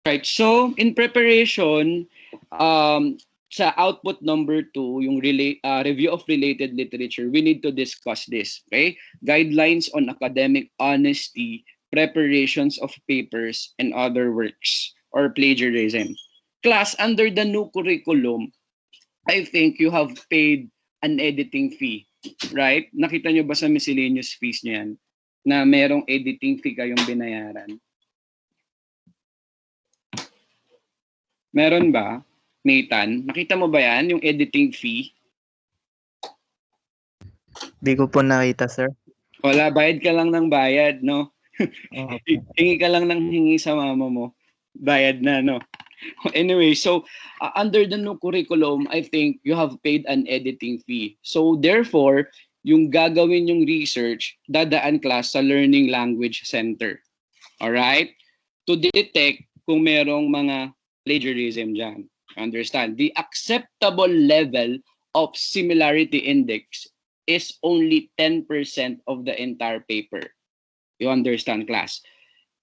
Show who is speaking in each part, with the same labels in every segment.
Speaker 1: Right. So, in preparation, sa output number 2, yung review of related literature, we need to discuss this. Okay? Guidelines on academic honesty, preparations of papers, and other works, or plagiarism. Class, under the new curriculum, I think you have paid an editing fee. Right? Nakita nyo ba sa miscellaneous fees niyan na merong editing fee kayong binayaran? Meron ba, Nathan? Nakita mo ba yan, yung editing fee?
Speaker 2: Di ko po nakita, sir.
Speaker 1: Wala, bayad ka lang ng bayad, no?
Speaker 2: Oo.
Speaker 1: Hingi ka lang ng hingi sa mama mo. Bayad na, no? Anyway, so under the new curriculum, I think you have paid an editing fee. So therefore, yung gagawin yung research, dadaan class sa Learning Language Center. Alright? To detect kung merong mga plagiarism dyan. Understand? The acceptable level of similarity index is only 10% of the entire paper. You understand, class?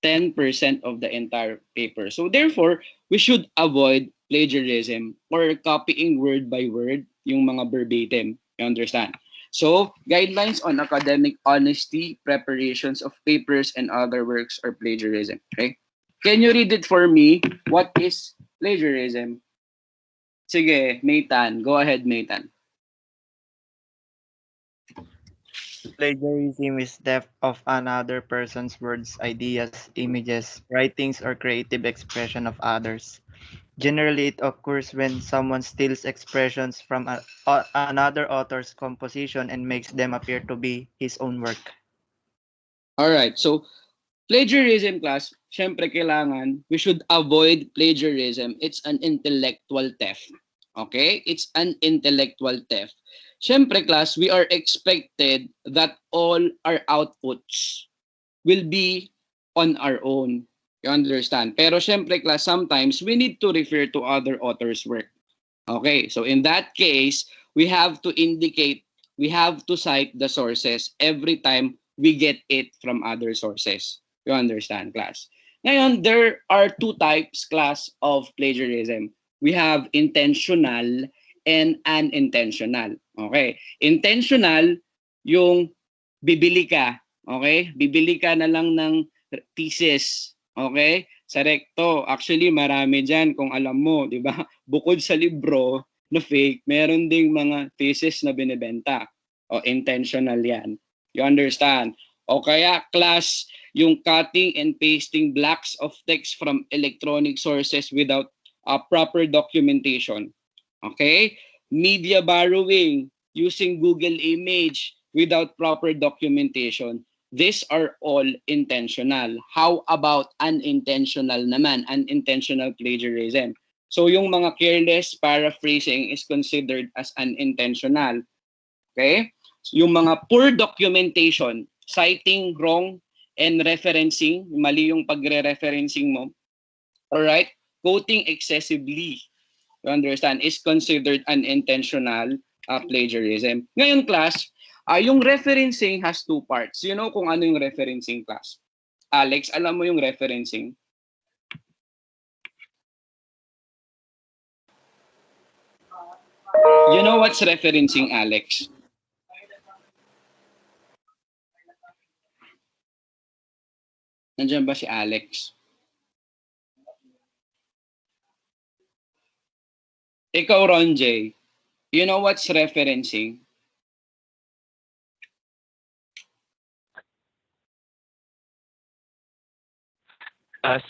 Speaker 1: 10% of the entire paper. So therefore, we should avoid plagiarism or copying word by word yung mga verbatim. You understand? So, guidelines on academic honesty, preparations of papers and other works or plagiarism. Okay? Can you read it for me? What is plagiarism? Sige, Nathan. Go ahead, Nathan.
Speaker 2: Plagiarism is theft of another person's words, ideas, images, writings, or creative expression of others. Generally, it occurs when someone steals expressions from another author's composition and makes them appear to be his own work.
Speaker 1: All right. So, plagiarism, class, syempre kailangan, we should avoid plagiarism. It's an intellectual theft. Okay? It's an intellectual theft. Syempre, class, we are expected that all our outputs will be on our own. You understand? Pero syempre, class, sometimes we need to refer to other authors' work. Okay? So in that case, we have to indicate, we have to cite the sources every time we get it from other sources. You understand, class? Ngayon, there are two types, class, of plagiarism. We have intentional and unintentional. Okay? Intentional, yung bibili ka. Okay? Bibili ka na lang ng thesis. Okay? Sa recto, actually marami dyan kung alam mo, di ba? Bukod sa libro na fake, meron ding mga thesis na binibenta. O intentional yan. You understand? O kaya class, yung cutting and pasting blocks of text from electronic sources without proper documentation. Okay? Media borrowing, using Google Image without proper documentation. These are all intentional. How about unintentional naman? Unintentional plagiarism. So yung mga careless paraphrasing is considered as unintentional. Okay? So yung mga poor documentation, citing wrong and referencing, mali yung pagre-referencing mo. Alright? Quoting excessively, you understand, is considered unintentional plagiarism. Ngayon, class, yung referencing has two parts. You know kung ano yung referencing, class? Alex, alam mo yung referencing? You know what's referencing, Alex? Nandiyan ba si Alex? Ikaw, Ron J, you know what's referencing?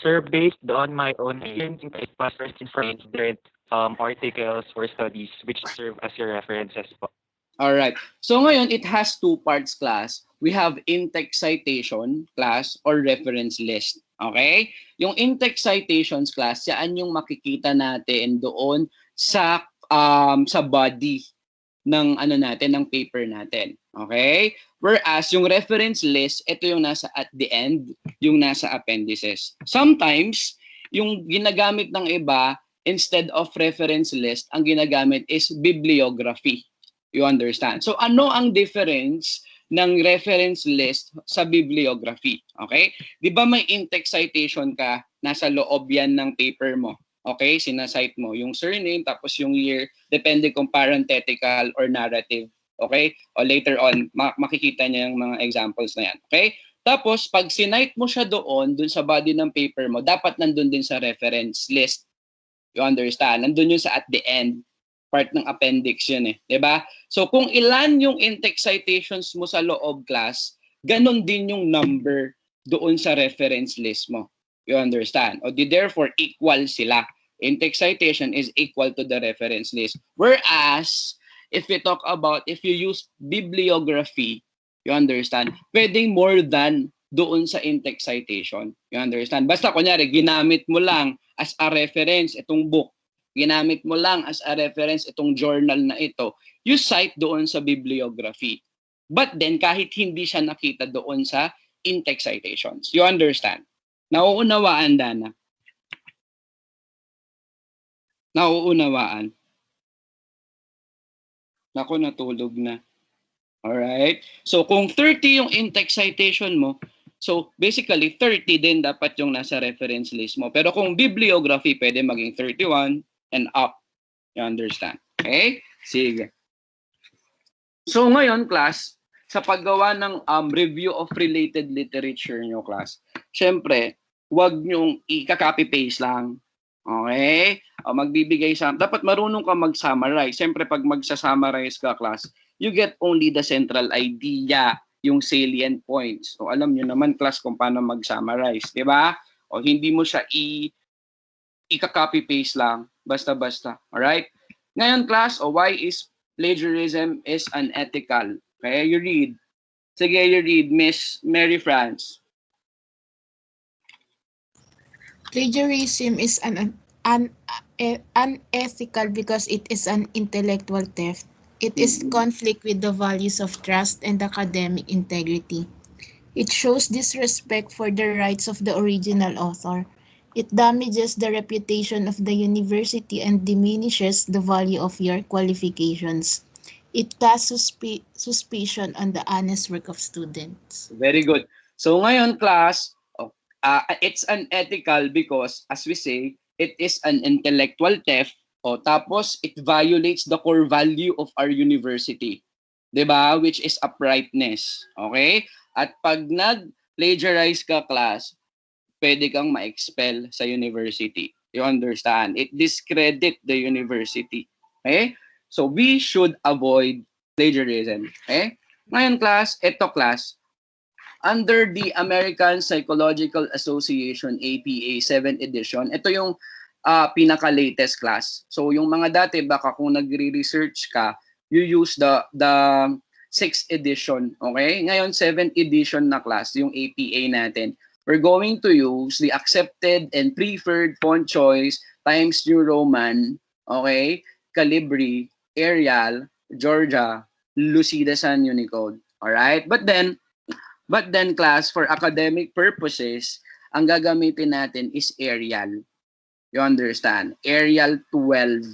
Speaker 3: Sir, based on my own experience, it was first different articles or studies which serve as your references.
Speaker 1: All right. So ngayon, it has two parts, class. We have in-text citation, class, or reference list. Okay? Yung in-text citations, class, yan yung makikita natin doon sa body ng ano natin, ng paper natin. Okay? Whereas yung reference list, ito yung nasa at the end, yung nasa appendices. Sometimes, yung ginagamit ng iba, instead of reference list, ang ginagamit is bibliography. You understand? So ano ang difference ng reference list sa bibliography. Okay? Di ba may in-text citation ka, nasa loob yan ng paper mo. Okay? Sinasite mo yung surname, tapos yung year, depende kung parenthetical or narrative. Okay? O later on, makikita niya yung mga examples na yan. Okay? Tapos, pag sinite mo siya doon sa body ng paper mo, dapat nandun din sa reference list. You understand? Nandun yun sa at the end. Part ng appendix yun eh. Diba? So, kung ilan yung in-text citations mo sa loob class, ganun din yung number doon sa reference list mo. You understand? O therefore, equal sila. In-text citation is equal to the reference list. Whereas, if we talk about, if you use bibliography, you understand, pwedeng more than doon sa in-text citation. You understand? Basta kunyari, ginamit mo lang as a reference itong book. Ginamit mo lang as a reference itong journal na ito. You cite doon sa bibliography. But then, kahit hindi siya nakita doon sa in-text citations. You understand? Nauunawaan, Dana? Nauunawaan? Naku, natulog na. Alright? So, kung 30 yung in-text citation mo, so basically 30 din dapat yung nasa reference list mo. Pero kung bibliography, pwede maging 31 and up. You understand? Okay? Sige. So ngayon, class, sa paggawa ng review of related literature nyo, class, syempre, huwag nyong i-copy-paste lang. Okay? O, magbibigay sa... Dapat marunong ka mag-summarize. Syempre, pag magsa-summarize ka, class, you get only the central idea, yung salient points. So, alam nyo naman, class, kung paano mag-summarize. Diba? O, hindi mo siya i-copy-paste lang. Basta-basta. Alright? Ngayon, class, why is plagiarism is unethical? Okay, you read. Sige, you read, Miss Mary France.
Speaker 4: Plagiarism is unethical because it is an intellectual theft. It is conflict with the values of trust and academic integrity. It shows disrespect for the rights of the original author. It damages the reputation of the university and diminishes the value of your qualifications. It casts suspicion on the honest work of students.
Speaker 1: Very good. So ngayon, class, it's unethical because, as we say, it is an intellectual theft. Tapos, it violates the core value of our university. Diba? Which is uprightness. Okay? At pag nag-plagiarize ka, class, pwede kang ma-expel sa university. You understand? It discredit the university. Okay? So, we should avoid plagiarism. Okay? Ngayon, class, class, under the American Psychological Association APA 7th edition, ito yung pinaka-latest class. So, yung mga dati, baka kung nagre-research ka, you use the 6th edition. Okay? Ngayon, 7th edition na class, yung APA natin. We're going to use the accepted and preferred font choice Times New Roman, okay, Calibri, Arial, Georgia, Lucida San Unicode. Alright? But then, class, for academic purposes, ang gagamitin natin is Arial. You understand? Arial 12.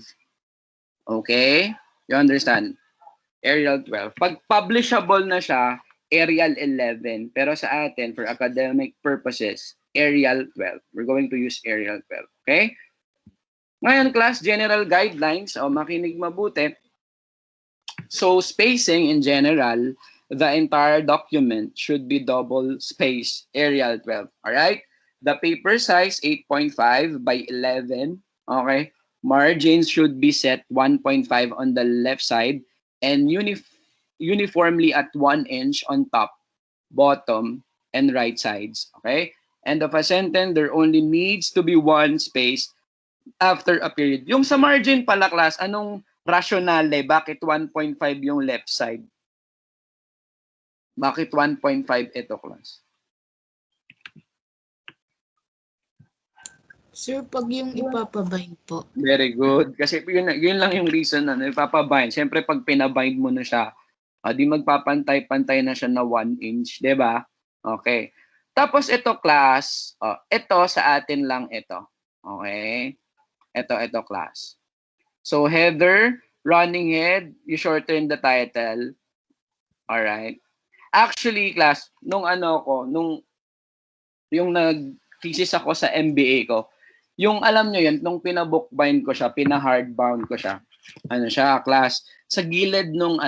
Speaker 1: Okay? You understand? Arial 12. Pag publishable na siya, Arial 11. Pero sa atin, for academic purposes, Arial 12. We're going to use Arial 12. Okay? Ngayon, class, general guidelines. Makinig mabuti. So, spacing in general, the entire document should be double space, Arial 12. Alright? The paper size, 8.5 by 11. Okay? Margins should be set 1.5 on the left side and uniformly at 1 inch on top, bottom, and right sides. Okay? End of a sentence, there only needs to be one space after a period. Yung sa margin pala, class, anong rationale? Bakit 1.5 yung left side? Bakit 1.5 ito, class?
Speaker 4: Sir, pag yung ipapabind po.
Speaker 1: Very good. Kasi yun lang yung reason na ipapabind. Siyempre, pag pinabind mo na siya, di magpapantay-pantay na siya na 1 inch. Diba? Okay. Tapos ito, class. Ito sa atin lang ito. Okay. Ito, class. So, header, running head, you shorten the title. Alright. Actually, class, nung ano ko, yung nag-thesis ako sa MBA ko, yung alam nyo yun, nung pinabookbind ko siya, pina-hardbound ko siya, ano siya, class, sa gilid nung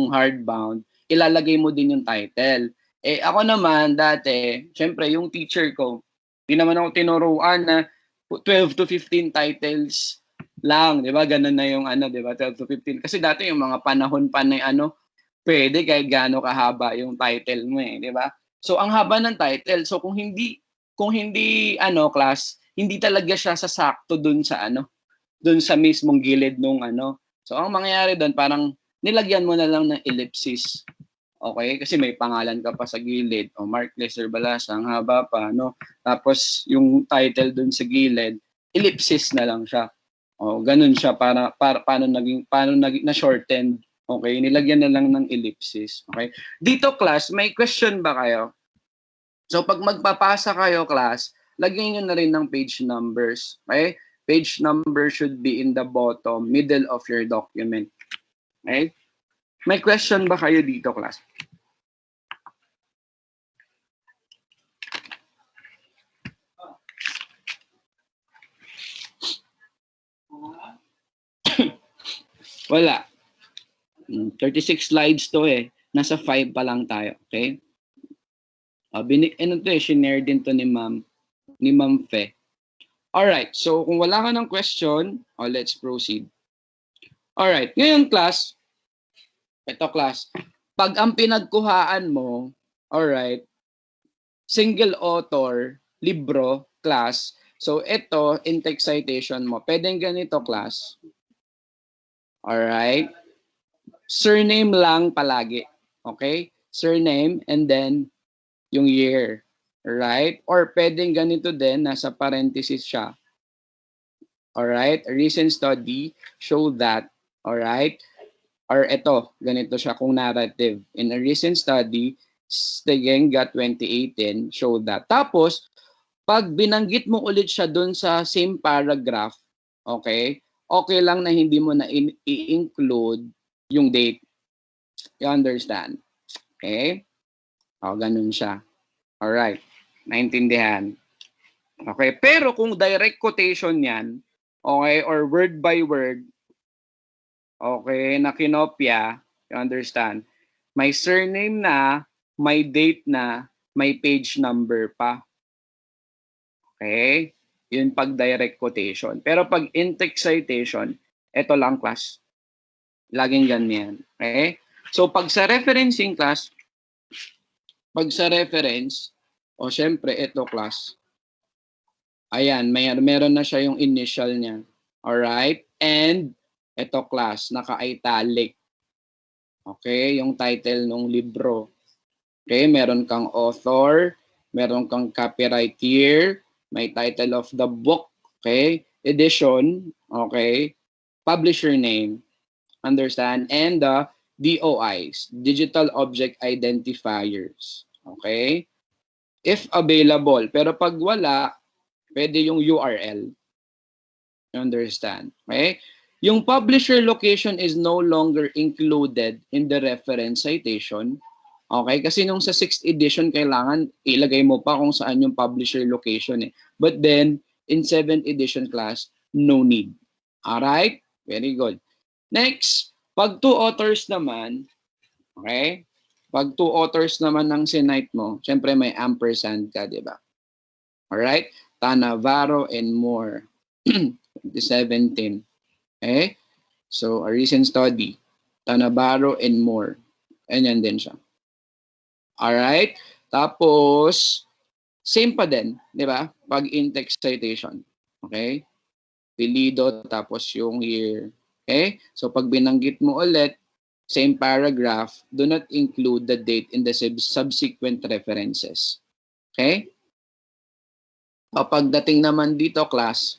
Speaker 1: hardbound, ilalagay mo din yung title. Eh, ako naman, dati, syempre, yung teacher ko, di naman ako tinuruan na 12 to 15 titles lang, di ba? Ganun na yung ano, di ba? 12 to 15. Kasi dati yung mga panahon pa na ano, pwede kahit gaano kahaba yung title mo eh, di ba? So ang haba ng title, so kung hindi ano class, hindi talaga siya sasakto dun sa ano, dun sa mismong gilid nung ano. So ang mangyayari doon parang nilagyan mo na lang ng ellipsis. Okay? Kasi may pangalan ka pa sa gilid. O Mark Lester Balasa, ang haba pa, no? Tapos yung title dun sa gilid, ellipsis na lang siya. O ganun siya para paano naging na shortened. Okay? Nilagyan na lang ng ellipsis. Okay? Dito class, may question ba kayo? So pag magpapasa kayo class, lagyan nyo na rin ng page numbers. Okay? Page number should be in the bottom, middle of your document. Okay? May question ba kayo dito, class? Wala. 36 slides to eh. Nasa 5 pa lang tayo. Okay? Shinare din to ni Ma'am Fe. Alright, so kung wala ka ng question, let's proceed. Alright, ngayon class, ito class, pag ang pinagkuhaan mo, alright, single author, libro, class, so ito, in-text citation mo, pwedeng ganito class. Alright, surname lang palagi, okay? Surname and then yung year, right? Or pwedeng ganito din, nasa parenthesis siya. Alright, a recent study show that, alright? Or ito, ganito siya kung narrative. In a recent study, Stegenga 2018 showed that. Tapos, pag binanggit mo ulit siya dun sa same paragraph, okay lang na hindi mo na i-include yung date. You understand? Okay? Ganun siya. Alright. Naintindihan. Okay. Pero kung direct quotation yan, okay, or word by word, okay, na kinopya, you understand? May surname na, may date na, may page number pa. Okay? Yun pag direct quotation. Pero pag in-text citation, ito lang class. Laging ganyan. Okay? So pag sa referencing class, pag sa reference, syempre ito class. Ayan, meron na siya yung initial niya. Alright? And ito class, naka-italic. Okay, yung title ng libro. Okay, meron kang author, meron kang copyright year, may title of the book, okay, edition, okay, publisher name, understand, and the DOIs, digital object identifiers, okay? If available, pero pag wala, pwede yung URL. You understand, okay? Yung publisher location is no longer included in the reference citation. Okay? Kasi nung sa 6th edition, kailangan ilagay mo pa kung saan yung publisher location eh. But then, in 7th edition class, no need. Alright? Very good. Next, pag two authors naman, okay? Pag two authors naman ng sinite mo, syempre may ampersand ka, di ba? Alright? Tanavaro and more. 2017. Okay? So, a recent study. Tanabaro and more. Ayan din siya. Alright? Tapos, same pa din, di ba? Pag in-text citation. Okay? Pilido, tapos yung year. Okay? So, pag binanggit mo ulit, same paragraph, do not include the date in the subsequent references. Okay? O, pagdating naman dito, class,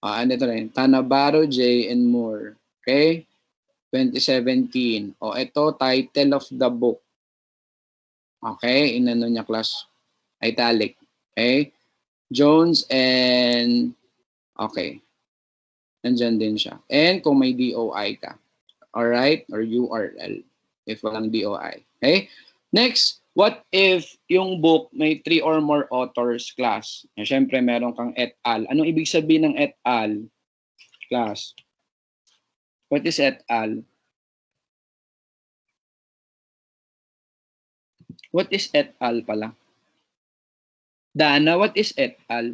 Speaker 1: ano ito rin? Tanabaro, J. and more. Okay? 2017. O, ito, title of the book. Okay? Inano niya, class? Italic. Okay? Jones and... Okay. Nandyan din siya. And kung may DOI ka. Alright? Or URL. if walang DOI. Okay? Next, what if yung book may 3 or more authors, class? Siyempre, meron kang et al. Anong ibig sabihin ng et al, class? What is et al? What is et al pala? Dana, what is et al?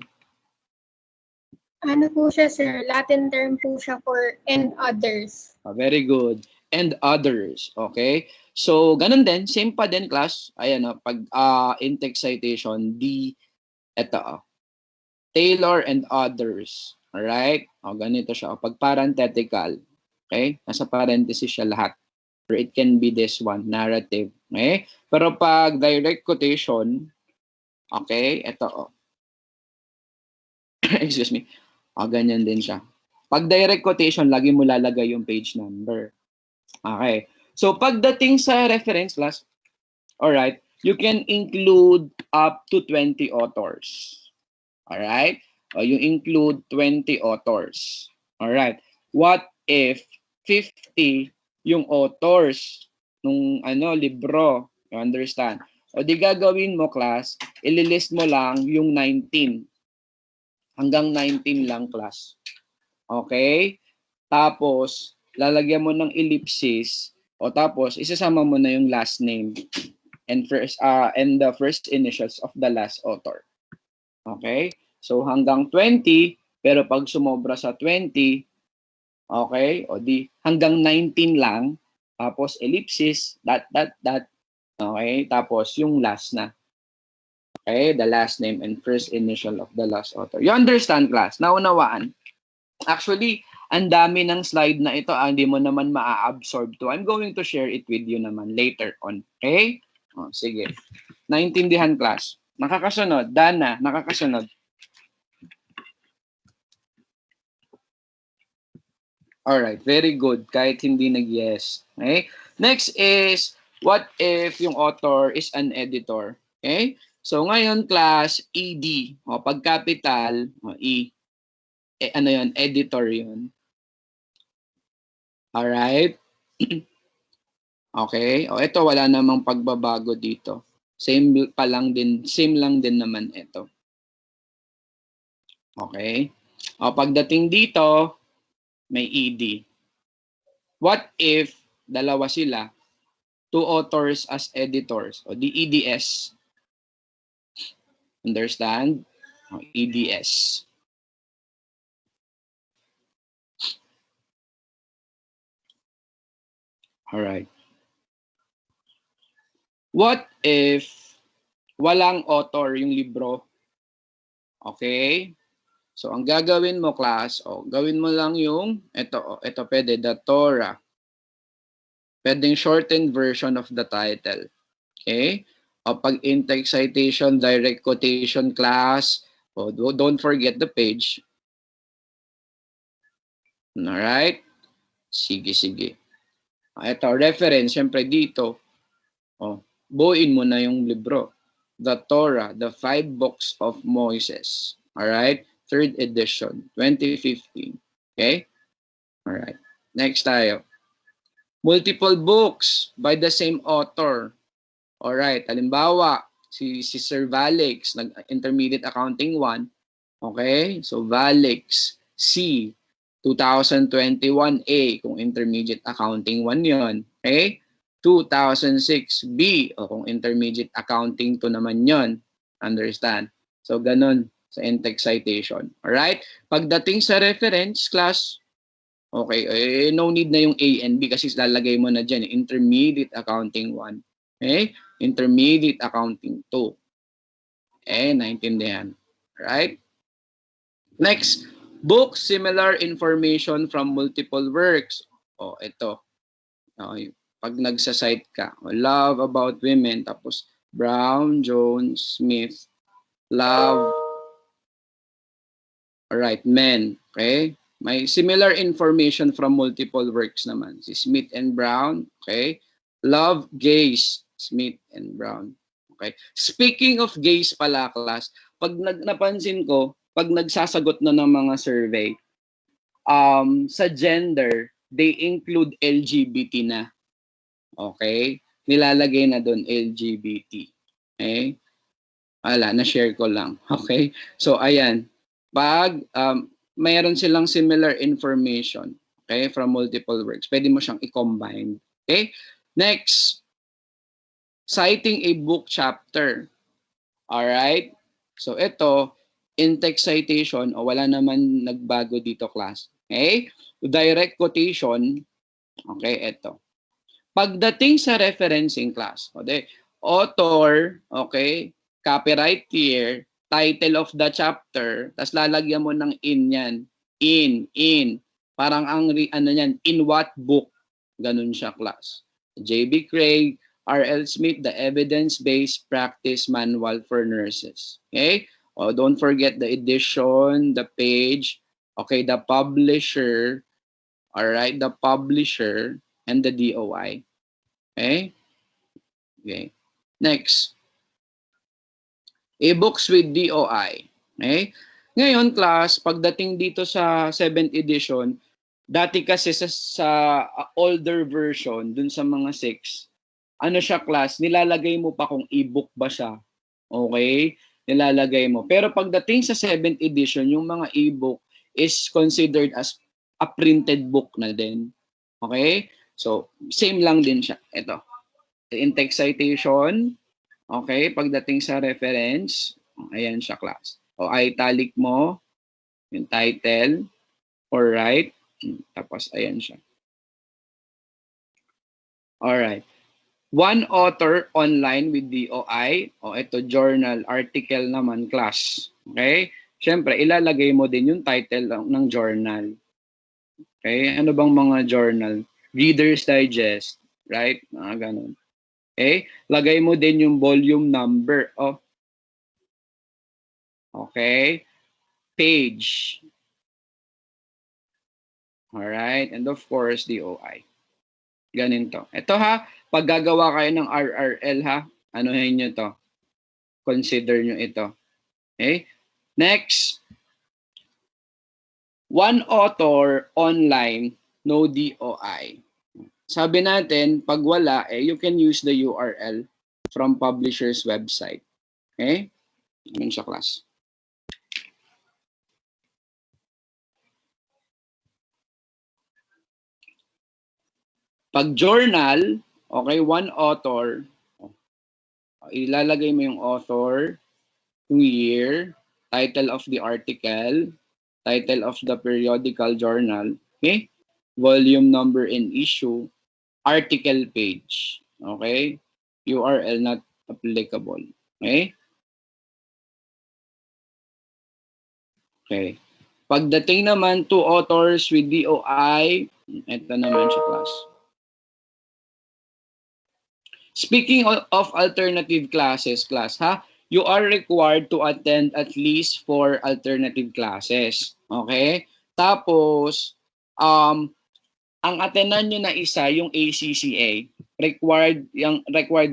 Speaker 5: Ano po siya, sir? Latin term po siya for and others.
Speaker 1: Very good. And others. Okay? So, ganun din. Same pa din, class. Ayan, pag in-text citation, eto, Taylor and others. Alright? O, ganito siya. Pag parenthetical, okay? Nasa parenthesis siya lahat. Or it can be this one, narrative. Okay? Pero pag direct quotation, okay, eto, excuse me. Ganyan din siya. Pag direct quotation, lagi mo lalagay yung page number. Okay. So, pagdating sa reference class, alright, you can include up to 20 authors. Alright? You include 20 authors. Alright. What if 50 yung authors nung libro? You understand? O di gagawin mo, class, ililist mo lang yung 19. Hanggang 19 lang, class. Okay? Tapos, lalagyan mo ng ellipsis o tapos isasama mo na yung last name and the first initials of the last author. Okay? So hanggang 20, pero pag sumobra sa 20, okay? O di hanggang 19 lang, tapos ellipsis, dot. Okay? Tapos yung last na. Okay? The last name and first initial of the last author. You understand, class? Naunawaan? Actually, ang dami ng slide na ito, hindi mo naman maa-absorb to. I'm going to share it with you naman later on. Okay? O, sige. Naintindihan, class. Nakakasunod. Dana, nakakasunod. Alright, very good. Kahit hindi nag-yes. Okay? Next is, what if yung author is an editor? Okay? So, ngayon, class, ED. O, pag capital, E. Yun? Editor yun. Alright? Okay? O, ito, wala namang pagbabago dito. Same lang din naman ito. Okay? O, pagdating dito, may ED. What if dalawa sila? 2 authors as editors. O, di EDS. Understand? O, EDS. Alright. What if walang author yung libro? Okay? So, ang gagawin mo, class, gawin mo lang yung, ito pwede, the Torah. Pwedeng shortened version of the title. Okay? O, pag in-text citation, direct quotation, class, don't forget the page. Alright? Sige. Ito, reference, syempre dito. Buuin mo na yung libro. The Torah, the 5 books of Moses. Alright? 3rd edition, 2015. Okay? Alright. Next tayo. Multiple books by the same author. Alright. Halimbawa, si Sir Valix, nag-intermediate accounting 1. Okay? So, Valix C, 2021A, kung intermediate accounting 1 yon. Okay? 2006B, kung intermediate accounting 2 naman yon. Understand? So, ganun sa in-text citation. Alright? Pagdating sa reference, class, okay, no need na yung A and B kasi lalagay mo na dyan, intermediate accounting 1. Okay? Intermediate accounting 2. Okay? Naintindihan. Alright? Next, book similar information from multiple works. Ito. Okay. Pag nagsa-cite ka, Love About Women, tapos Brown, Jones, Smith, Love, alright, Men, okay? May similar information from multiple works naman. Si Smith and Brown, okay? Love, gays, Smith and Brown, okay? Speaking of gays pala, class, pag napansin ko, pag nagsasagot na ng mga survey, sa gender, they include LGBT na. Okay? Nilalagay na doon LGBT. Okay? Wala, na-share ko lang. Okay? So, ayan. Pag mayroon silang similar information, okay, from multiple works, pwede mo siyang i-combine. Okay? Next, citing a book chapter. Alright? So, ito, in-text citation, o wala naman nagbago dito, class. Okay? Direct quotation, okay, ito. Pagdating sa referencing class, okay, author, okay, copyright here, title of the chapter, tas lalagyan mo ng in yan. In. Parang ang ano yan, in what book? Ganun siya, class. J.B. Craig, R.L. Smith, The Evidence-Based Practice Manual for Nurses. Okay? Oh, don't forget the edition, the page, okay, the publisher, all right, the publisher, and the DOI. Okay? Okay. Next, e-books with DOI. Okay? Ngayon, class, pagdating dito sa 7th edition, dati kasi sa older version, dun sa mga 6, ano siya, class, nilalagay mo pa kung e-book ba siya. Okay? Nilalagay mo. Pero pagdating sa 7th edition, yung mga e-book is considered as a printed book na din. Okay? So, same lang din siya. Ito. In-text citation, okay, pagdating sa reference, ayan siya, class. O italic mo, yung title, or right, tapos ayan siya. Alright. One author online with DOI, o ito journal, article naman, class. Okay? Siyempre, ilalagay mo din yung title ng journal. Okay? Ano bang mga journal? Reader's Digest, right? Mga ganun. Okay? Lagay mo din yung volume number. Okay? Page. Alright? And of course, DOI. Ganito. Ito ha, pag gagawa kayo ng RRL ha, anuhin nyo to. Consider nyo ito. Okay? Next. One author online, no DOI. Sabi natin, pag wala, you can use the URL from publisher's website. Okay? Yun siya, class. Pag journal, okay, one author, ilalagay mo yung author, yung year, title of the article, title of the periodical journal, okay? Volume number and issue, article page, okay? URL not applicable, okay? Okay. Pagdating naman to authors with DOI, ito naman siya, class. Speaking of alternative classes, class, ha? You are required to attend at least 4 alternative classes. Okay? Tapos, ang attendan nyo na isa, yung ACCA, required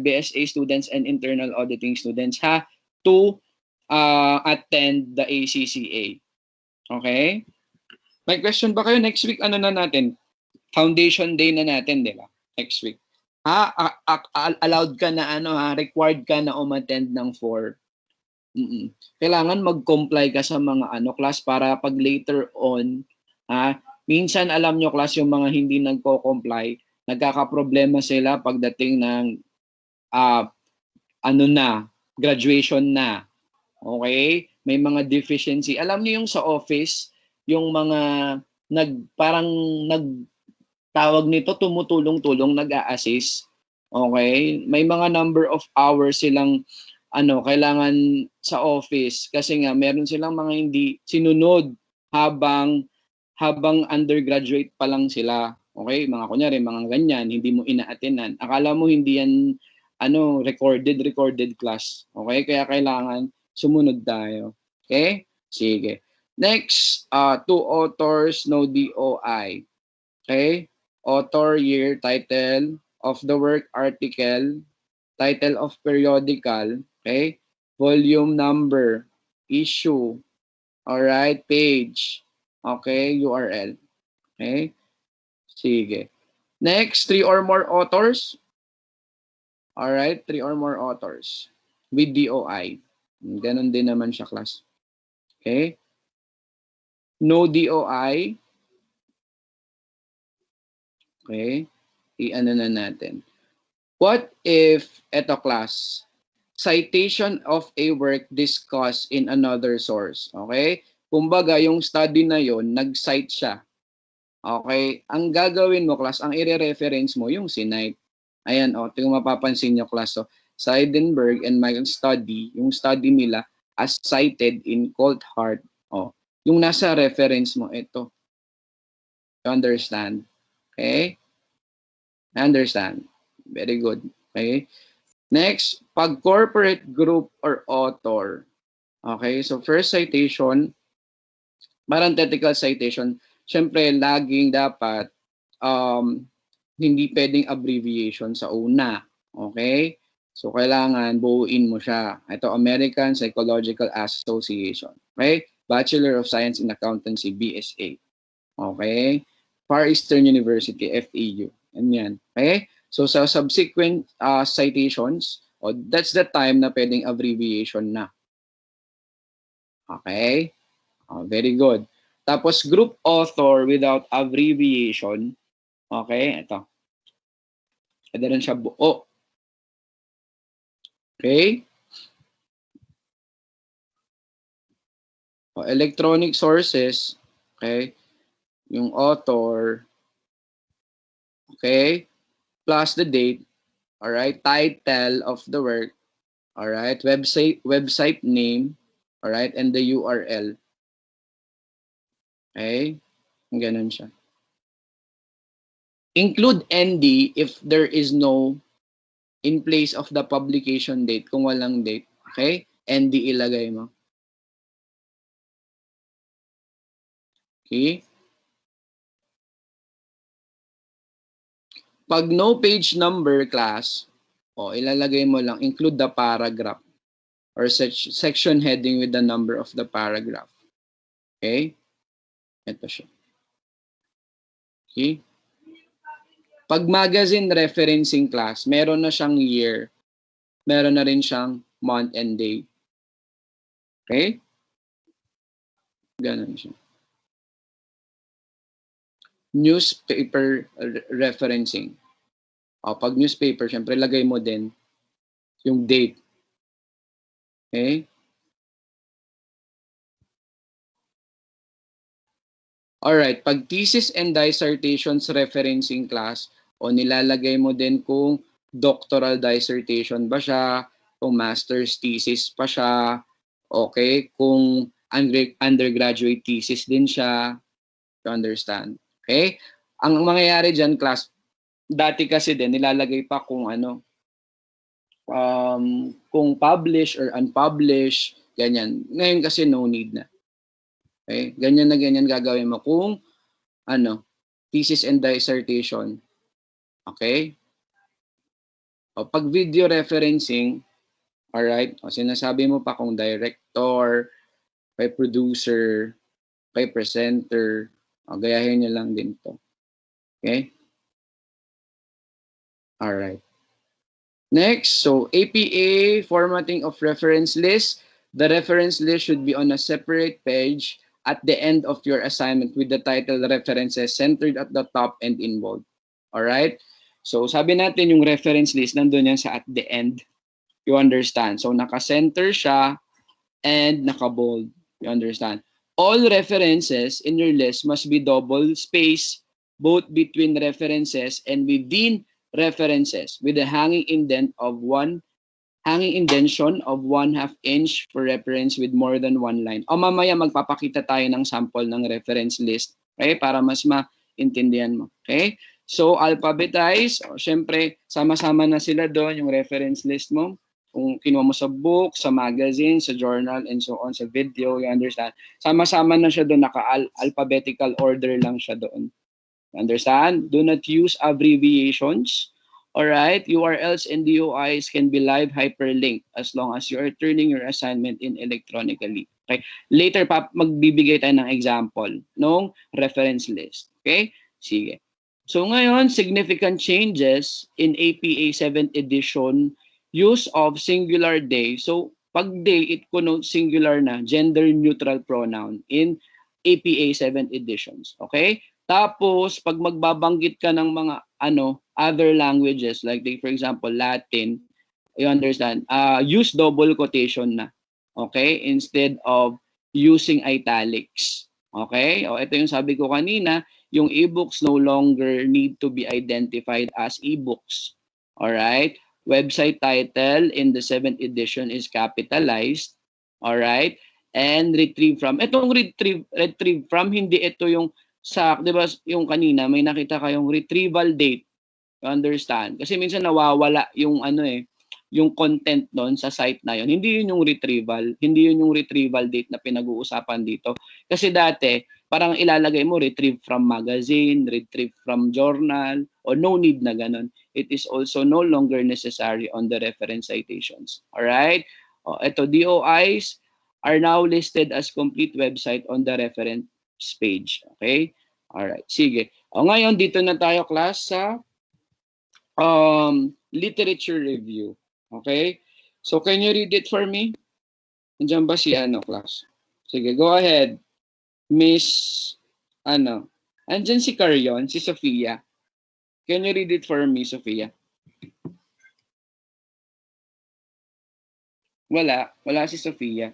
Speaker 1: BSA students and internal auditing students, ha? To attend the ACCA. Okay? May question ba kayo? Next week, ano na natin? Foundation Day na natin, di ba? Next week. Allowed ka na required ka na umattend ng 4. Kailangan mag-comply ka sa mga class para pag later on, minsan alam nyo, class, yung mga hindi nagko-comply, nagkakaproblema sila pagdating ng graduation na. Okay? May mga deficiency. Alam niyo yung sa office, yung mga tawag nito, tumutulong-tulong, nag-a-assist. Okay? May mga number of hours silang kailangan sa office kasi nga meron silang mga hindi sinunod habang undergraduate pa lang sila. Okay? Mga kunyari, mga ganyan, hindi mo ina-attendan. Akala mo hindi yan recorded class. Okay? Kaya kailangan sumunod tayo. Okay? Sige. Next, 2 authors, no DOI. Okay? Author, year, title of the work, article, title of periodical, okay? Volume number, issue, all right, page, okay, URL. Okay? Sige. Next, 3 or more authors, Alright, 3 or more authors with DOI. Ganon din naman siya, class. Okay? No DOI. Okay? I-ano na natin. What if, eto class, citation of a work discussed in another source. Okay? Kumbaga, yung study na yon nag-cite siya. Okay? Ang gagawin mo, class, ang i-reference mo, yung sinite. Ayan, o, ito yung mapapansin nyo, class. So, Seidenberg and Michael study, yung study nila as cited in Coulthard. O, yung nasa reference mo, ito. You understand? Okay? Understand? Very good. Okay? Next, pag corporate group or author. Okay, so first citation, parenthetical citation, syempre laging dapat hindi pwedeng abbreviation sa una. Okay? So kailangan buuin mo siya. Ito, American Psychological Association. Okay? Bachelor of Science in Accountancy, BSA. Okay? Far Eastern University, FEU. Yan. Okay? So sa subsequent citations, that's the time na pwedeng abbreviation na. Okay? Very good. Tapos group author without abbreviation. Okay? Ito. Pwede rin siya buo. Okay? Electronic sources. Okay? Yung author. Okay? Plus the date. Alright? Title of the work. Alright? Website name. Alright? And the URL. Okay? Ganun siya. Include ND if there is no in place of the publication date. Kung walang date. Okay? ND ilagay mo. Okay? Pag no page number, class, ilalagay mo lang, include the paragraph or section heading with the number of the paragraph. Okay? Ito siya. Okay? Pag magazine referencing, class, meron na siyang year, meron na rin siyang month and day. Okay? Ganun siya. Newspaper referencing. Pag newspaper, syempre lagay mo din yung date. Okay? Alright, pag thesis and dissertations referencing, class, nilalagay mo din kung doctoral dissertation ba siya, kung master's thesis pa siya, okay, kung undergraduate thesis din siya, to understand. Okay? Ang mangyayari dyan, class, dati kasi din, nilalagay pa kung ano, kung published or unpublished, ganyan. Ngayon kasi no need na. Okay? Ganyan na ganyan gagawin mo kung ano, thesis and dissertation. Okay? Pag video referencing, alright, sinasabi mo pa kung director, kay producer, kay presenter, gayahin nyo lang din to. Okay? Alright. Next, so APA, formatting of reference list. The reference list should be on a separate page at the end of your assignment with the title references centered at the top and in bold. Alright? So sabi natin yung reference list, nandun yan sa at the end. You understand? So naka-center siya and naka-bold. You understand? All references in your list must be double space both between references and within references with a hanging indentation of 1/2 inch per reference with more than one line. Mamaya magpapakita tayo ng sample ng reference list, okay, para mas maintindihan mo. Okay? So alphabetize, syempre sama-sama na sila doon yung reference list mo. Kung kinuha mo sa book, sa magazine, sa journal, and so on, sa video, you understand? Sama-sama na siya doon, naka-alphabetical order lang siya doon. Understand? Do not use abbreviations. Alright? URLs and DOIs can be live hyperlinked as long as you are turning your assignment in electronically. Okay? Later, magbibigay tayo ng example ng reference list. Okay? Sige. So ngayon, significant changes in APA 7th edition, use of singular they. So pag they, it connotes singular na, gender neutral pronoun in APA 7th editions. Okay? Tapos, pag magbabanggit ka ng mga other languages, like for example, Latin, you understand, use double quotation na. Okay? Instead of using italics. Okay? O, ito yung sabi ko kanina, yung ebooks no longer need to be identified as ebooks. All right? Website title in the 7th edition is capitalized. All right? And retrieve from. Itong retrieve from, hindi ito yung sa, 'di ba, yung kanina may nakita kayong retrieval date. You understand? Kasi minsan nawawala yung yung content doon sa site na yun. Hindi yun yung retrieval. Hindi yun yung retrieval date na pinag-uusapan dito. Kasi dati, parang ilalagay mo retrieve from magazine, retrieve from journal, o no need na ganun. It is also no longer necessary on the reference citations. Alright? O, ito, DOIs are now listed as complete website on the reference page. Okay? Alright, sige. O, ngayon, dito na tayo, class, sa literature review. Okay? So, can you read it for me? Nandiyan ba si class? Sige, go ahead. Miss, andyan si Carion, si Sofia. Can you read it for me, Sofia? Wala si Sofia.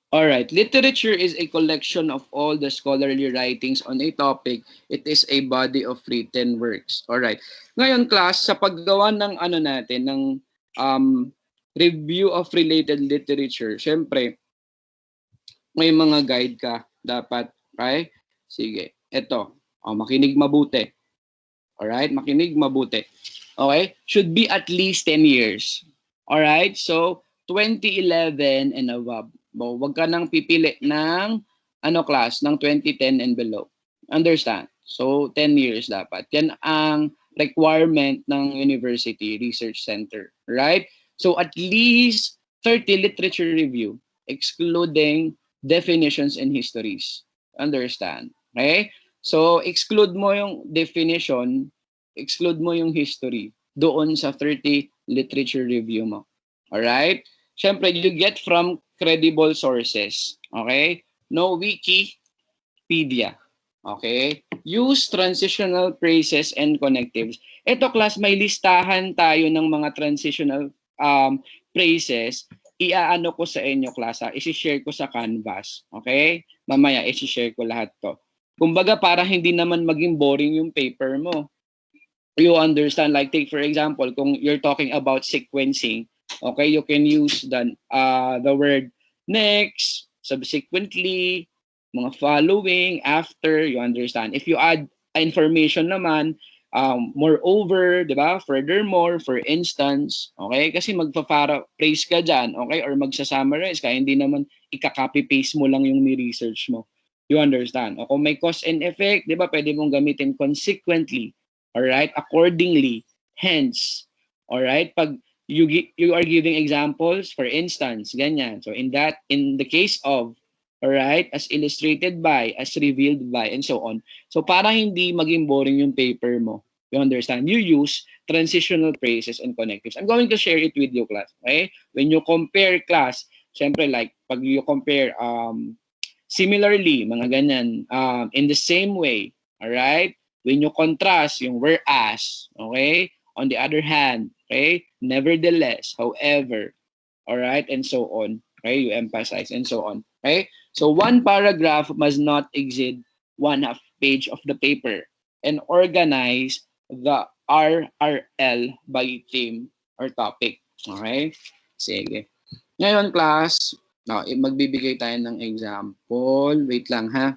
Speaker 1: Alright, literature is a collection of all the scholarly writings on a topic. It is a body of written works. Alright. Ngayon, class, sa paggawa ng natin, ng review of related literature, syempre, may mga guide ka dapat, right? Sige, eto. Makinig mabuti. Alright, makinig mabuti. Okay? Should be at least 10 years. Alright? So, 2011 and above. Huwag ka nang pipili ng class, ng 2010 and below. Understand? So, 10 years dapat. Yan ang requirement ng University Research Center. Right? So, at least 30 literature review, excluding definitions and histories. Understand? Okay? So, exclude mo yung definition, exclude mo yung history doon sa 30 literature review mo. Alright? Siyempre, you get from credible sources. Okay? No Wikipedia. Okay? Use transitional phrases and connectives. Ito, class, may listahan tayo ng mga transitional phrases. Iaano ko sa inyo, class, isi-share ko sa Canvas. Okay? Mamaya, isi-share ko lahat to. Kumbaga, para hindi naman maging boring yung paper mo. You understand, like take for example, kung you're talking about sequencing, okay, you can use the word next, subsequently, mga following, after, you understand. If you add information naman, moreover, di ba? Furthermore, for instance, okay? Kasi magpa-paraphrase ka dyan, okay? Or magsa-summarize ka, hindi naman ika-copy-paste mo lang yung ni-research mo. You understand? O kung may cause and effect, di ba? Pwede mong gamitin consequently. Alright? Accordingly. Hence. Alright? Pag you are giving examples, for instance, ganyan. So in the case of, alright, as illustrated by, as revealed by, and so on. So para hindi maging boring yung paper mo, you understand, you use transitional phrases and connectives. I'm going to share it with you, class. Okay? When you compare, class, syempre like, pag you compare, similarly, mga ganyan, in the same way, alright? When you contrast yung whereas, okay? On the other hand, okay? Nevertheless, however, all right, and so on, okay? You emphasize and so on, okay? So one paragraph must not exceed 1/2 page of the paper and organize the RRL by theme or topic, okay? Sige. Ngayon, class, magbibigay tayo ng example. Wait lang, ha?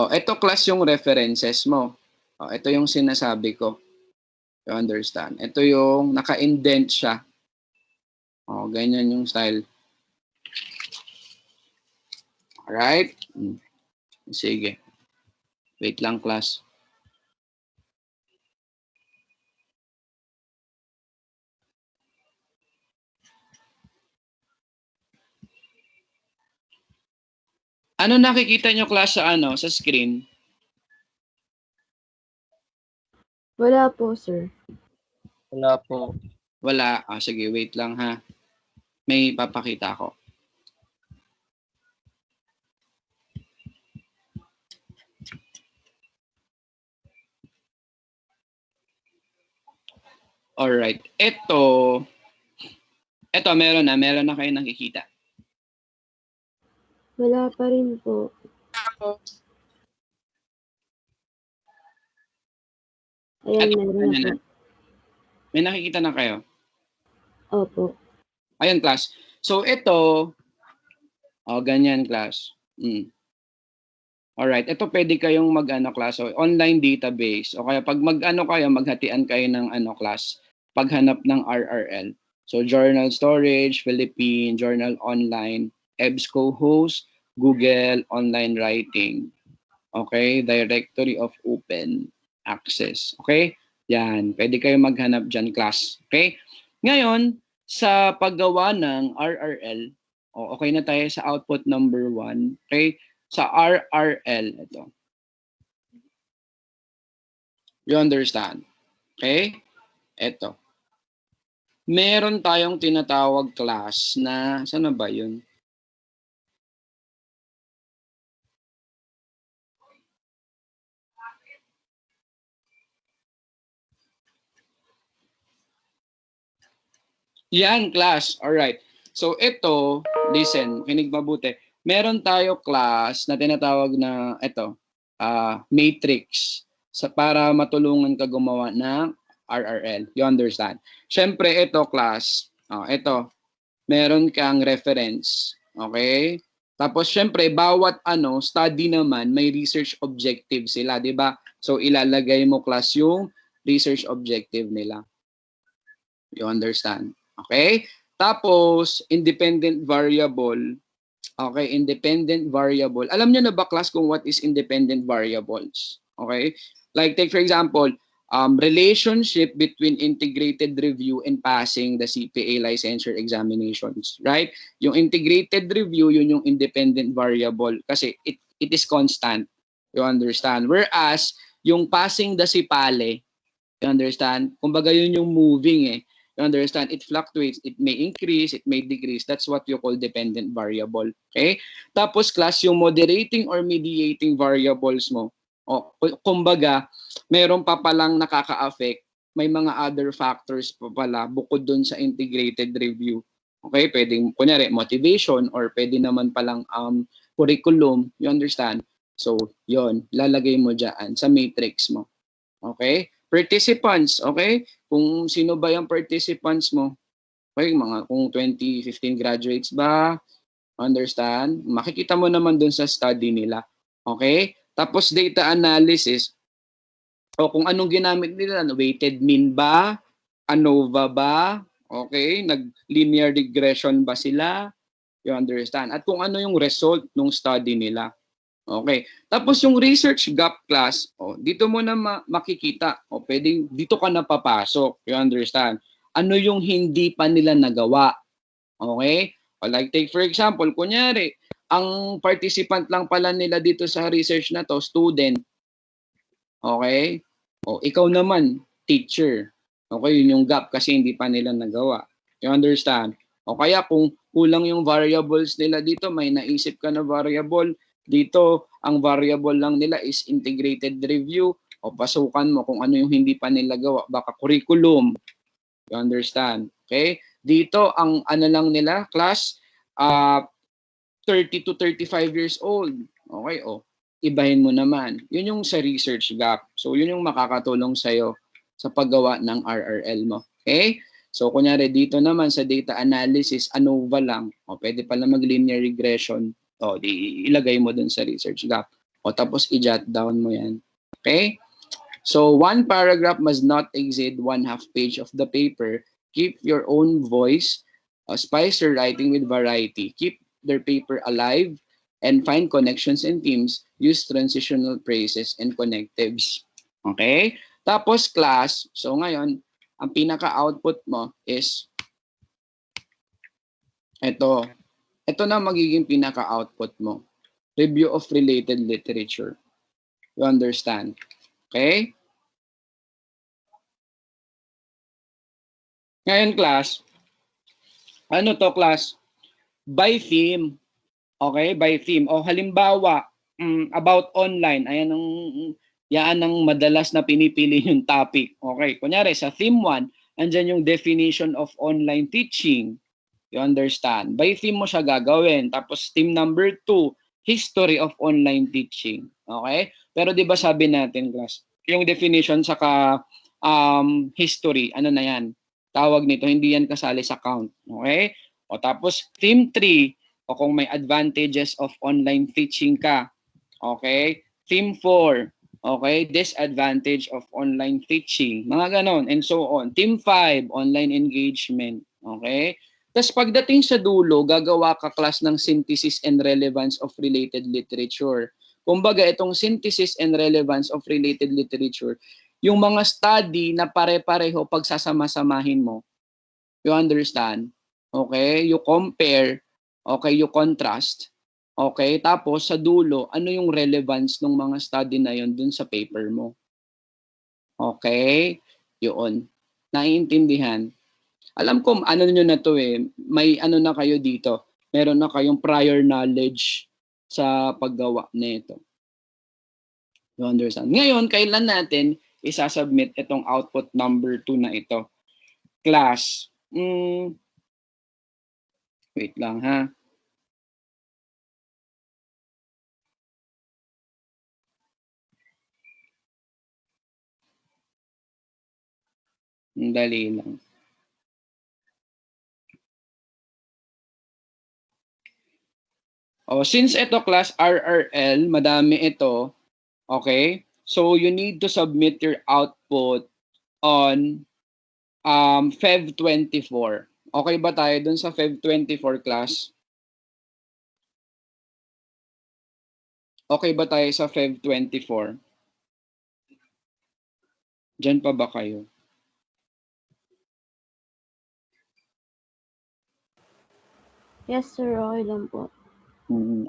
Speaker 1: Ito class yung references mo. Ito yung sinasabi ko. You understand? Ito yung naka-indent siya. Ganyan yung style. Alright? Sige. Wait lang, class. Ano nakikita nyo class sa sa screen?
Speaker 6: Wala po, sir.
Speaker 2: Wala po.
Speaker 1: Wala. Sige, wait lang ha. May papakita ko. Alright. Ito, meron na kayo nakikita.
Speaker 6: Wala pa rin po. Ayan, meron na po.
Speaker 1: May nakikita na kayo?
Speaker 6: Opo.
Speaker 1: Ayun, class. So, ito, ganyan, class. Alright, ito pwede kayong class. So, online database. O kaya pag kayo, maghatian kayo ng class, paghanap ng RRL. So, Journal Storage, Philippine, Journal Online, EBSCO Host, Google, Online Writing. Okay, Directory of Open Access. Okay, yan. Pwede kayo maghanap dyan, class. Okay, ngayon, sa paggawa ng RRL, okay na tayo sa output number 1. Okay, sa RRL, ito. You understand? Okay, ito. Meron tayong tinatawag class na, saan na ba yun? Yan, class. Alright. So, ito, listen, kinig mabuti. Meron tayo class na tinatawag na, ito, matrix para matulungan ka gumawa ng RRL. You understand? Siyempre, ito, class, ito, meron kang reference. Okay? Tapos, siyempre, bawat study naman, may research objective sila, di ba? So, ilalagay mo, class, yung research objective nila. You understand? Okay? Tapos, independent variable. Okay, independent variable. Alam niyo na ba, class, kung what is independent variables? Okay? Like, take for example, relationship between integrated review and passing the CPA licensure examinations. Right? Yung integrated review, yun yung independent variable kasi it is constant. You understand? Whereas, yung passing the CPALE, you understand? Kumbaga yun yung moving eh. You understand? It fluctuates. It may increase, it may decrease. That's what you call dependent variable. Okay? Tapos class, yung moderating or mediating variables mo. O, kumbaga, meron pa palang nakaka-affect. May mga other factors pa pala bukod dun sa integrated review. Okay? Pwedeng, kunyari, motivation or pwede naman palang curriculum. You understand? So, yon lalagay mo dyan sa matrix mo. Okay? Participants, okay? Kung sino ba yung participants mo? Okay, kung 2015 graduates ba? Understand? Makikita mo naman dun sa study nila. Okay? Tapos data analysis, o kung anong ginamit nila, weighted mean ba? ANOVA ba? Okay? Nag-linear regression ba sila? You understand? At kung ano yung result ng study nila. Okay. Tapos yung research gap class, dito mo na makikita. Pwedeng dito ka na papasok. You understand? Ano yung hindi pa nila nagawa? Okay? Like take for example, kunyari, ang participant lang pala nila dito sa research na to, student. Okay? Ikaw naman, teacher. Okay, yun yung gap kasi hindi pa nila nagawa. You understand? O kaya kung kulang yung variables nila dito, may naisip ka na variable, dito, ang variable lang nila is integrated review o pasukan mo kung ano yung hindi pa nila gawa. Baka curriculum. You understand? Okay? Dito, ang lang nila, class, 30 to 35 years old. Okay, ibahin mo naman. Yun yung sa research gap. So, yun yung makakatulong sa'yo sa paggawa ng RRL mo. Okay? So, kunyari dito naman sa data analysis, ANOVA lang. Pwede pala mag-linear regression. Ilagay mo dun sa research gap. Tapos i-jot down mo yan. Okay? So, one paragraph must not exceed 1/2 page of the paper. Keep your own voice. Spice your writing with variety. Keep their paper alive and find connections and themes. Use transitional phrases and connectives. Okay? Tapos class, so ngayon, ang pinaka-output mo is ito. Ito na magiging pinaka-output mo. Review of related literature. You understand? Okay? Ngayon, class, ano to, class? By theme. Okay? By theme. O halimbawa, about online. Yan ang madalas na pinipili yung topic. Okay? Kunyari, sa theme 1, andyan yung definition of online teaching. You understand? By theme mo siya gagawin. Tapos theme number 2, history of online teaching. Okay? Pero 'di ba sabi natin, class, yung definition saka history, ano na 'yan? Tawag nito, hindi yan kasali sa count. Okay? O tapos theme 3, o kung may advantages of online teaching ka. Okay? Theme 4, okay, disadvantage of online teaching. Mga ganon and so on. Theme 5, online engagement. Okay? Tapos pagdating sa dulo, gagawa ka, class, ng synthesis and relevance of related literature. Kumbaga, itong synthesis and relevance of related literature, yung mga study na pare-pareho pagsasama-samahin mo. You understand? Okay? You compare, okay, you contrast. Okay? Tapos sa dulo, ano yung relevance ng mga study na yon dun sa paper mo? Okay? Yun. Naiintindihan? Alam ko, ano nyo na to may ano na kayo dito. Meron na kayong prior knowledge sa paggawa nito. You understand? Ngayon, kailan natin isasubmit itong output number 2 na ito? Class. Wait lang ha. Dali lang. Oh, since ito, class, RRL, madami ito, okay? So you need to submit your output on Feb 24. Okay ba tayo dun sa Feb 24, class? Okay ba tayo sa Feb 24? Diyan pa ba kayo?
Speaker 6: Yes, sir. Okay lang po.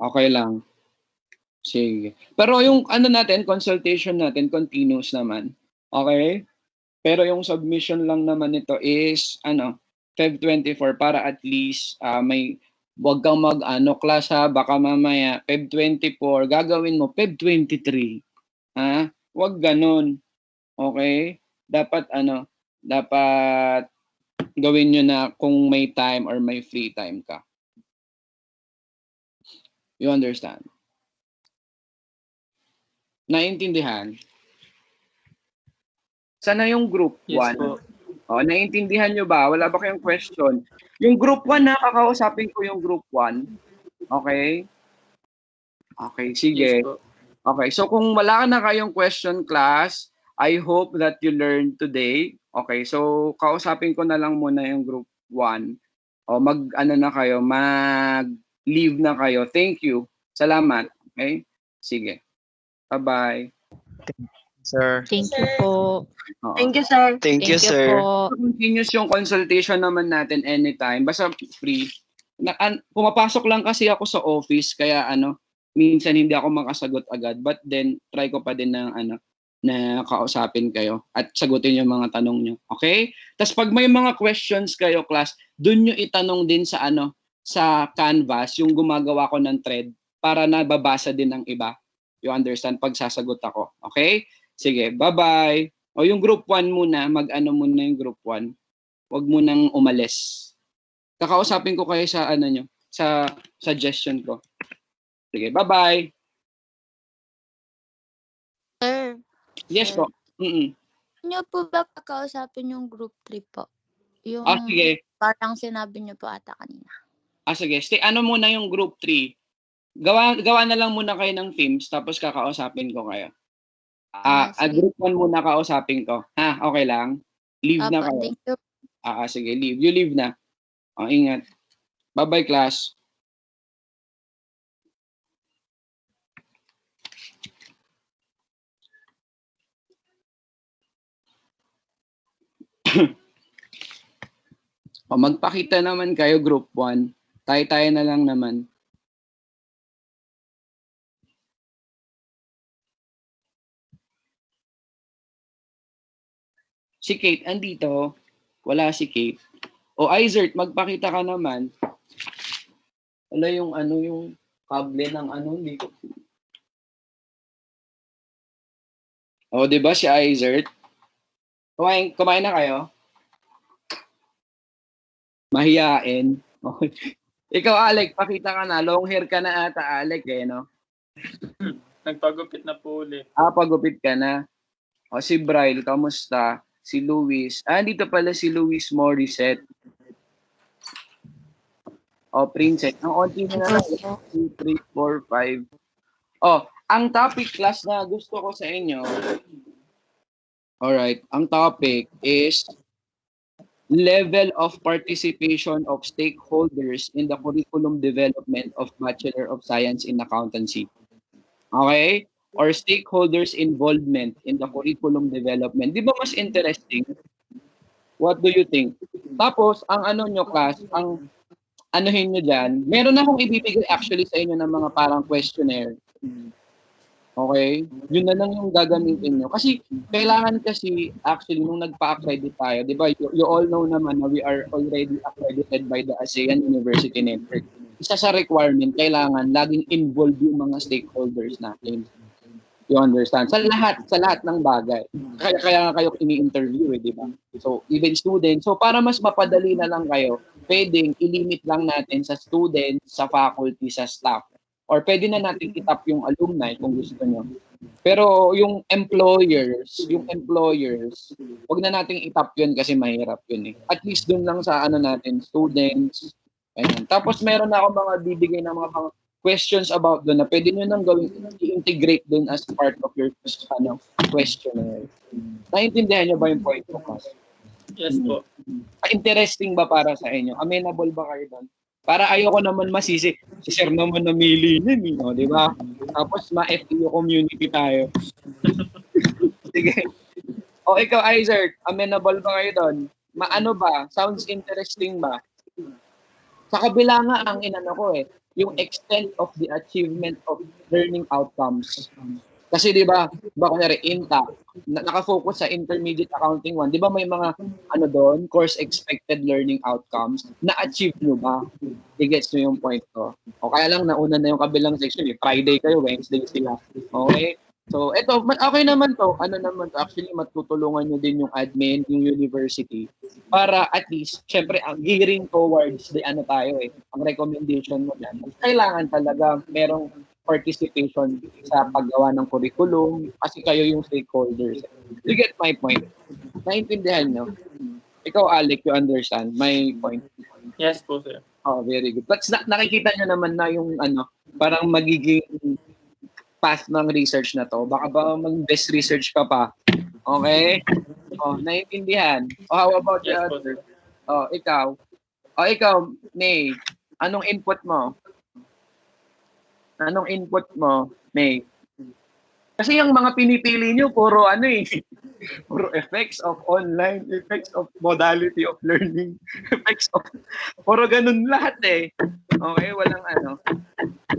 Speaker 1: Okay lang. Sige. Pero yung ano natin, consultation natin, continuous naman. Okay? Pero yung submission lang naman nito is, Feb 24 para at least may, wag kang class ha, baka mamaya, Feb 24, gagawin mo, Feb 23. Ha? Wag ganun. Okay? Dapat dapat gawin nyo na kung may time or may free time ka. You understand? Naintindihan? Sana yung group 1?
Speaker 3: Yes po.
Speaker 1: O, naintindihan nyo ba? Wala ba kayong question? Yung group 1 na, kakausapin ko yung group 1. Okay? Okay, sige.
Speaker 3: Yes po.
Speaker 1: Okay, so kung wala na kayong question, class, I hope that you learned today. Okay, so kausapin ko na lang muna yung group 1. O mag-leave na kayo. Thank you. Salamat. Okay? Sige. Bye-bye.
Speaker 2: Sir.
Speaker 7: Thank you po.
Speaker 1: Oo.
Speaker 5: Thank you, sir.
Speaker 2: Thank you, sir.
Speaker 7: po.
Speaker 1: Continuous yung consultation naman natin anytime. Basta free. Pumapasok lang kasi ako sa office, kaya minsan hindi ako makasagot agad. But then, try ko pa din na kausapin kayo at sagutin yung mga tanong nyo. Okay? Tapos pag may mga questions kayo, class, dun nyo itanong din sa sa Canvas, yung gumagawa ko ng thread para nababasa din ng iba. You understand? Pag sasagot ako. Okay? Sige, bye-bye. O yung group 1 muna, muna yung group 1. Huwag mo nang umalis. Kakausapin ko kayo sa sa suggestion ko. Sige, bye-bye.
Speaker 7: Sir,
Speaker 1: Yes
Speaker 7: Sir.
Speaker 1: po.
Speaker 7: niyo po ba kakausapin yung group 3 po? Yung
Speaker 1: Sige.
Speaker 7: parang sinabi niyo po ata kanina.
Speaker 1: Sige. Stay, muna yung group 3. Gawa na lang muna kayo ng themes, tapos kakausapin ko kayo.
Speaker 7: Sige.
Speaker 1: Group 1 muna kausapin ko. Ha, okay lang? Leave na kayo.
Speaker 7: Thank you.
Speaker 1: Sige, leave. You leave na. Ingat. Bye-bye, class. Magpakita naman kayo, group 1. Tayo na lang naman. Si Kate, andito. Wala si Kate. O Izert, magpakita ka naman. Wala yung ano, yung kable ng ano, hindi ko. O, di ba si Izert? Kumain na kayo? Mahiyain. Okay. Ikaw, Alec, pakita ka na. Long hair ka na ata, Alec, eh, no?
Speaker 8: Nagpagupit na po ulit.
Speaker 1: Pagupit ka na. O, si Bryle, kamusta? Si Luis. Dito pala si Luis Morissette. O, Princess. Ang onti na lang. 2, 3, 4, 5. O, ang topic class na gusto ko sa inyo. Alright, ang topic is level of participation of stakeholders in the curriculum development of Bachelor of Science in Accountancy. Okay? Or stakeholders' involvement in the curriculum development. Di ba mas interesting? What do you think? Tapos, ang ano nyo class, ang anuhin nyo dyan, meron akong ibibigay actually sa inyo ng mga parang questionnaire. Okay? Yun na lang yung gagamitin nyo. Kasi, kailangan kasi, actually, nung nagpa-accredit tayo, di ba, you all know naman na we are already accredited by the ASEAN University Network. Isa sa requirement, kailangan laging involved yung mga stakeholders natin. You understand? Sa lahat ng bagay. Kaya nga kayo ini-interview, di ba? So, even students. So, para mas mapadali na lang kayo, pwedeng ilimit lang natin sa students, sa faculty, sa staff. Or pwede na natin itap yung alumni kung gusto nyo. Pero yung employers, wag na nating itap yun kasi mahirap yun eh. At least dun lang sa ano natin, students. Ayan. Tapos meron na ako mga bibigay na mga questions about doon na pwede nyo nang gawin, i-integrate doon as part of your questionnaire. Naintindihan nyo ba yung point ko, Kas?
Speaker 8: Yes po.
Speaker 1: Interesting ba para sa inyo? Amenable ba kayo doon? Para ayoko naman masisi. Si Sir naman namili yun, di ba? Tapos ma-FTO community tayo. Sige. O ikaw, Izard, amenable ba kayo doon? Maano ba? Sounds interesting ba? Sa kabila nga ang inano ko yung extent of the achievement of learning outcomes. Kasi di ba kunyari INTA, nakafocus sa intermediate accounting 1, di ba may mga ano doon, course expected learning outcomes, na-achieve nyo ba? I-gets nyo yung point ko. O kaya lang nauna na yung kabilang section, Friday kayo, Wednesday sila. Okay? So, eto, okay naman to. Actually, matutulungan nyo din yung admin, yung university, para at least, syempre, ang gearing towards the ano tayo ang recommendation mo dyan. Kailangan talaga merong participation sa paggawa ng curriculum kasi kayo yung stakeholders. You get my point? Naintindihan nyo? Ikaw, Alec, you understand my point?
Speaker 8: Yes po, sir.
Speaker 1: Oh, very good. But nakikita nyo naman na yung parang magiging path ng research na to. Baka ba mag-best research ka pa? Okay? Oh, naintindihan. Oh, how about the other? Oh, ikaw. Oh, ikaw, May. Anong input mo? May? Kasi yung mga pinipili nyo, puro puro effects of online, effects of modality of learning, puro ganun lahat Okay, walang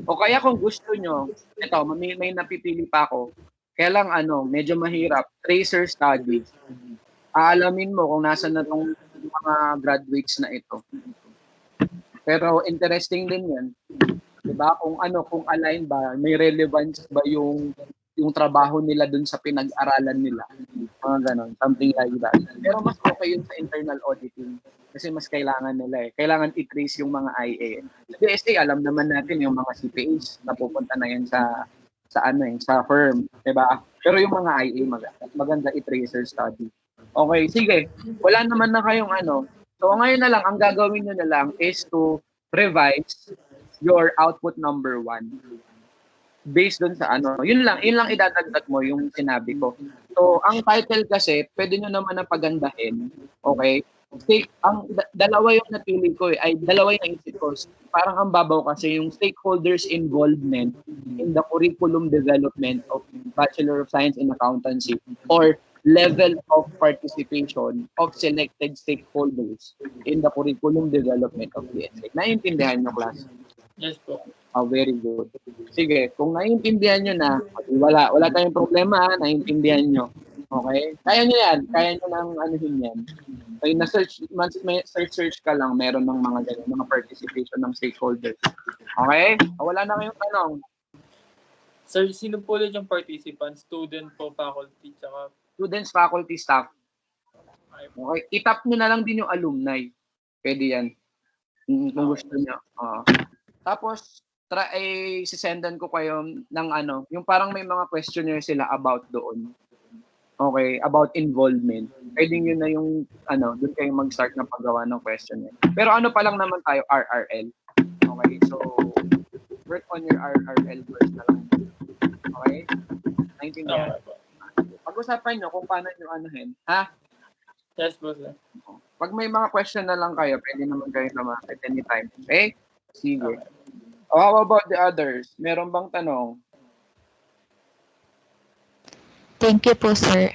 Speaker 1: O kaya kung gusto nyo, ito, may napipili pa ako. Kaya lang medyo mahirap, tracer studies. Aalamin mo kung nasa na tong mga graduates na ito. Pero interesting din yan. Diba? Kung align ba, may relevance ba yung trabaho nila dun sa pinag-aralan nila. Mga ganon, something like that. Pero mas okay yun sa internal auditing kasi mas kailangan nila Kailangan i-trace yung mga IA. Sa DSA, alam naman natin yung mga CPAs na pupunta na yan sa firm, 'di ba? Pero yung mga IA maganda i-tracer study. Okay, sige. Wala naman na kayong So ngayon na lang ang gagawin niyo na lang is to revise your output number 1 based dun sa yun lang idadagdag mo yung sinabi ko. So ang title kasi pwede nyo naman na pagandahin, okay? Ang dalawa yung napili ko ay dalawa yung naisip ko. Parang ang babaw kasi yung stakeholders involvement in the curriculum development of Bachelor of Science in Accountancy or level of participation of selected stakeholders in the curriculum development of BSA. Naiintindihan nyo, class?
Speaker 8: Yes po.
Speaker 1: Very good. Sige, kung naiintindihan nyo na, wala tayong problema, naiintindihan nyo. Okay? Kaya nyo yan. Kaya nyo nang anuhin yan. Okay, na-search, may search ka lang, meron ng mga ganyan, mga participation ng stakeholders. Okay? Wala na kayong tanong.
Speaker 8: Sir, sino po ulit yung participant? Student po, faculty, tsaka...
Speaker 1: Students, faculty, staff. Okay? Itap nyo na lang din yung alumni. Pwede yan. Kung gusto nyo. Tapos, sisendan ko kayo ng ano, yung parang may mga questionnaire sila about doon. Okay, about involvement. Pwede nyo na yung, ano, doon kayo mag-start na paggawa ng questionnaire. Pero ano pa lang naman tayo, RRL. Okay, so, work on your RRL first na lang. Okay? Naintindihan? Pag-usapan nyo kung paano nyo anuhin. Ha?
Speaker 8: Yes po, sir.
Speaker 1: Pag may mga question na lang kayo, pwede naman kayo naman at anytime. Okay? Sige. How about the others? Meron bang tanong?
Speaker 7: Thank you po, sir.